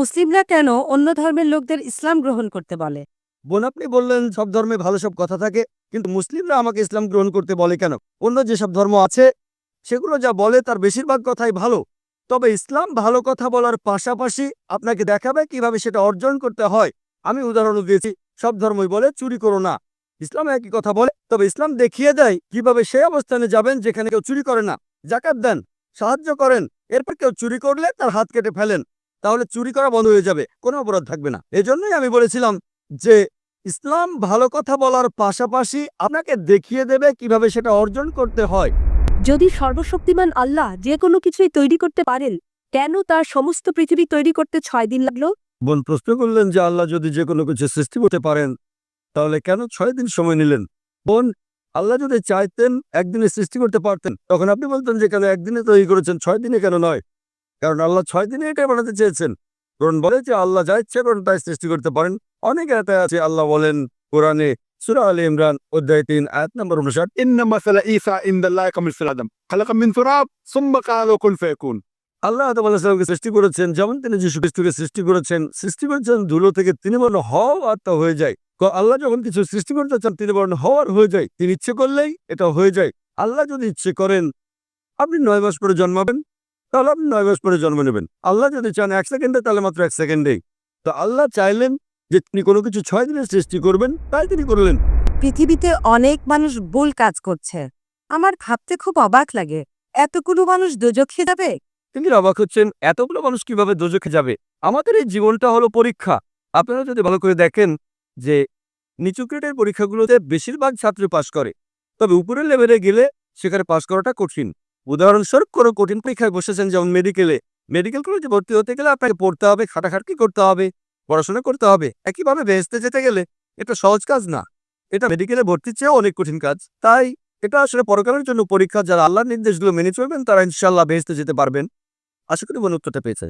মুসলিমরা কেন অন্য ধর্মের লোকদের ইসলাম গ্রহণ করতে বলে? বোন, আপনি বললেন সব ধর্মে ভালো সব কথা থাকে, কিন্তু মুসলিমরা আমাকে ইসলাম গ্রহণ করতে বলে কেন? অন্য যেসব ধর্ম আছে সেগুলো যা বলে তার বেশিরভাগ কথাই ভালো। তবে ইসলাম ভালো কথা বলার পাশাপাশি আপনাকে দেখাবে কিভাবে সেটা অর্জন করতে হয়। আমি উদাহরণ দিয়েছি, সব ধর্মই বলে চুরি করো না, ইসলাম একই কথা বলে, তবে ইসলাম দেখিয়ে দেয় কিভাবে সেই অবস্থানে যাবেন যেখানে কেউ চুরি করে না। জাকাত দেন, সাহায্য করেন, এরপর কেউ চুরি করলে তার হাত কেটে ফেলেন, তাহলে চুরি করা বন্ধ হয়ে যাবে, কোনো অপরাধ থাকবে না। এজন্যই আমি বলেছিলাম যে ইসলাম ভালো কথা বলার পাশাপাশি আপনাকে দেখিয়ে দেবে কিভাবে সেটা অর্জন করতে হয়। যদি সর্বশক্তিমান আল্লাহ যে কোনো কিছুই তৈরি করতে পারেন, কেন তার সমস্ত পৃথিবী তৈরি করতে 6 দিন লাগলো? বোন প্রশ্ন করলেন যে আল্লাহ যদি যে কোনো কিছু সৃষ্টি করতে পারেন তাহলে কেন 6 দিন সময় নিলেন? বোন, আল্লাহ যদি চাইতেন একদিনে সৃষ্টি করতে পারতেন, তখন আপনি বলতেন যে কেন একদিনে তৈরি করেছেন, 6 দিনে কেন নয়? কারণ আল্লাহ 6 দিনে এটাই বানাতে চেয়েছেন। কোরআন বলে যে আল্লাহ যা ইচ্ছে করেন তাই সৃষ্টি করতে পারেন। অনেক আয়াতে আছে, আল্লাহ বলেন কোরআনে সূরা আলে ইমরান অধ্যায় 3 আয়াত নম্বর 59, إن مثل عيسى عند الله كمثل آدم خلق من تراب ثم قال له كن فيكون। আল্লাহ আদম আলাইহিস সালামকে সৃষ্টি করেছেন যেমন তিনি যীশু খ্রিস্টকে সৃষ্টি করেছেন ধুলো থেকে, তিনি বলেন হও আর তা হয়ে যায়। আল্লাহ যখন কিছু সৃষ্টি করতে চান তিনি বলেন হওয়ার হয়ে যায়, তিনি ইচ্ছে করলেই এটা হয়ে যায়। আল্লাহ যদি ইচ্ছে করেন আপনি 9 মাস পরে জন্মাবেন, তাহলে আপনি 9 মাস পরে জন্ম নেবেন। আল্লাহ যদি চান 1 সেকেন্ডে, তাহলে মাত্র 1 সেকেন্ডেই। তো আল্লাহ চাইলেন যে তিনি কোনো কিছু 6 দিনে সৃষ্টি করবেন, তাই তিনি করলেন। পৃথিবীতে অনেক মানুষ ভুল কাজ করছে। আমার ভাবতে খুব অবাক লাগে, এতগুলো মানুষ দোজখে যাবে। তিনি অবাক হচ্ছেন এতগুলো মানুষ কিভাবে দোজখে যাবে। আমাদের এই জীবনটা হলো পরীক্ষা। আপনারা যদি ভালো করে দেখেন যে নিচু গ্রেডের পরীক্ষাগুলোতে বেশিরভাগ ছাত্র পাস করে, তবে উপরের লেভেলে গেলে সেখানে পাস করাটা কঠিন। উদাহরণস্বরূপ কোনো কঠিন পরীক্ষায় বসেছেন, যেমন মেডিকেল কলেজে ভর্তি হতে গেলে আপনাকে পড়তে হবে, খাটাখাটনি করতে হবে, পড়াশোনা করতে হবে। একইভাবে বেহেশতে যেতে গেলে এটা সহজ কাজ না, এটা মেডিকেলে ভর্তির চেয়েও অনেক কঠিন কাজ। তাই এটা আসলে পরকালের জন্য পরীক্ষা। যারা আল্লাহর নির্দেশগুলো মেনে চলবেন তারা ইনশাআল্লাহ বেহেশতে যেতে পারবেন। আশা করি বোন উত্তরটা পেয়েছে।